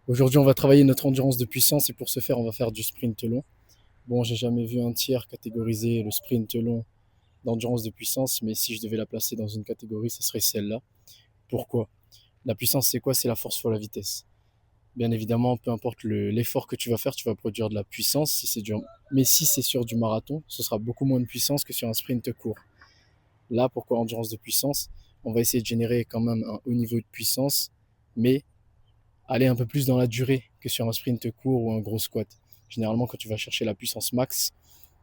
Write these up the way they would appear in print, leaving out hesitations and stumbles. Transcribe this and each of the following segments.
Aujourd'hui, on va travailler notre endurance de puissance et pour ce faire, on va faire du sprint long. Bon, j'ai jamais vu un tiers catégoriser le sprint long d'endurance de puissance, mais si je devais la placer dans une catégorie, ce serait celle-là. Pourquoi? La puissance, c'est quoi? C'est la force fois la vitesse. Bien évidemment, peu importe l'effort que tu vas faire, tu vas produire de la puissance. Mais si c'est sur du marathon, ce sera beaucoup moins de puissance que sur un sprint court. Là, pourquoi endurance de puissance? On va essayer de générer quand même un haut niveau de puissance, mais aller un peu plus dans la durée que sur un sprint court ou un gros squat. Généralement, quand tu vas chercher la puissance max,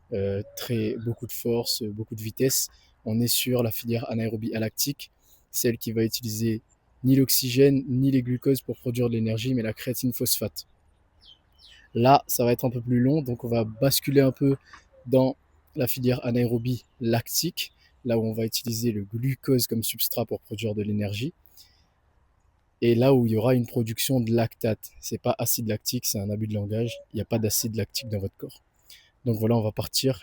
beaucoup de force, beaucoup de vitesse, on est sur la filière anaérobie lactique, celle qui va utiliser ni l'oxygène ni les glucoses pour produire de l'énergie, mais la créatine phosphate. Là, ça va être un peu plus long, donc on va basculer un peu dans la filière anaérobie lactique, là où on va utiliser le glucose comme substrat pour produire de l'énergie. Et là où il y aura une production de lactate. C'est pas acide lactique, c'est un abus de langage. Il n'y a pas d'acide lactique dans votre corps. Donc voilà, on va partir.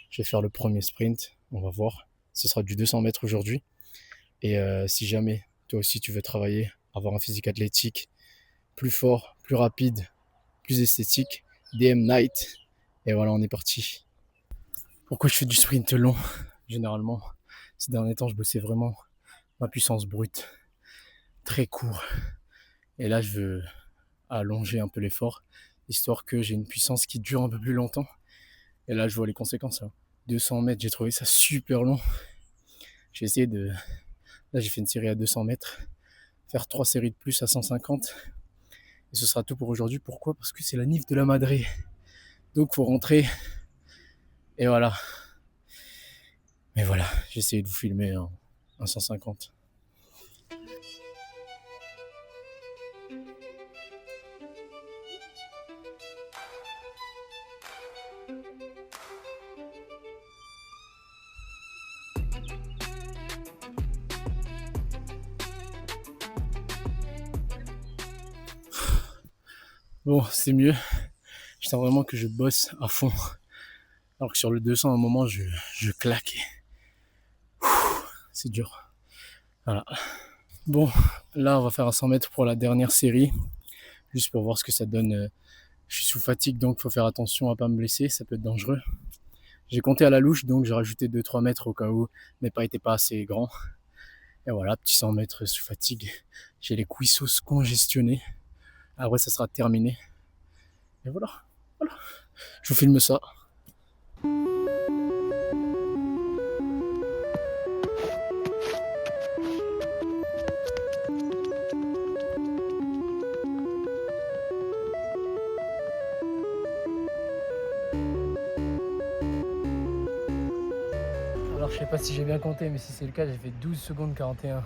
Je vais faire le premier sprint. On va voir. Ce sera du 200 mètres aujourd'hui. Et si jamais toi aussi tu veux travailler, avoir un physique athlétique plus fort, plus rapide, plus esthétique, DM Night. Et voilà, on est parti. Pourquoi je fais du sprint long? Généralement, ces derniers temps, je bossais vraiment ma puissance brute, très court. Et là, je veux allonger un peu l'effort, histoire que j'ai une puissance qui dure un peu plus longtemps. Et là, je vois les conséquences. 200 mètres, j'ai trouvé ça super long. J'ai essayé de... Là, j'ai fait une série à 200 mètres, faire 3 séries de plus à 150. Et ce sera tout pour aujourd'hui. Pourquoi? Parce que c'est la nif de la Madré. Donc, faut rentrer. Et voilà. Mais voilà, j'ai essayé de vous filmer en 150. Bon, c'est mieux. Je sens vraiment que je bosse à fond. Alors que sur le 200, à un moment, je claquais. C'est dur. Voilà. Bon, là, on va faire un 100 mètres pour la dernière série. Juste pour voir ce que ça donne. Je suis sous fatigue, donc il faut faire attention à pas me blesser. Ça peut être dangereux. J'ai compté à la louche, donc j'ai rajouté 2-3 mètres au cas où mes pas étaient pas assez grands. Et voilà, petit 100 mètres sous fatigue. J'ai les cuissos congestionnés. Après, ça sera terminé. Et voilà. Je vous filme ça. Alors, je sais pas si j'ai bien compté, mais si c'est le cas, j'ai fait 12 secondes 41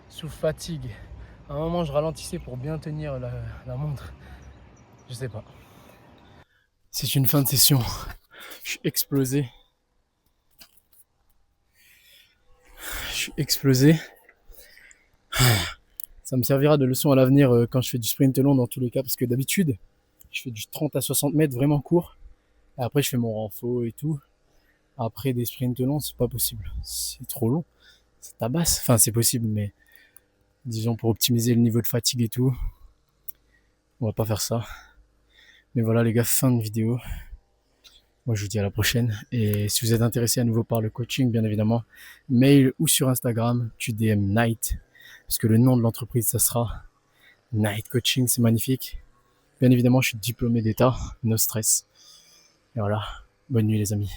sous fatigue. À un moment, je ralentissais pour bien tenir la montre. Je sais pas. C'est une fin de session. Je suis explosé. Ça me servira de leçon à l'avenir quand je fais du sprint long dans tous les cas, parce que d'habitude, je fais du 30 à 60 mètres vraiment court. Et après, je fais mon renfort et tout. Après, des sprints longs, c'est pas possible. C'est trop long. Ça tabasse. Enfin, c'est possible, mais disons pour optimiser le niveau de fatigue et tout, on va pas faire ça. Mais voilà, les gars, fin de vidéo. Moi, je vous dis à la prochaine. Et si vous êtes intéressé à nouveau par le coaching, bien évidemment, mail ou sur Instagram, tu DM Night. Parce que le nom de l'entreprise, ça sera Night Coaching. C'est magnifique. Bien évidemment, je suis diplômé d'État. No stress. Et voilà. Bonne nuit, les amis.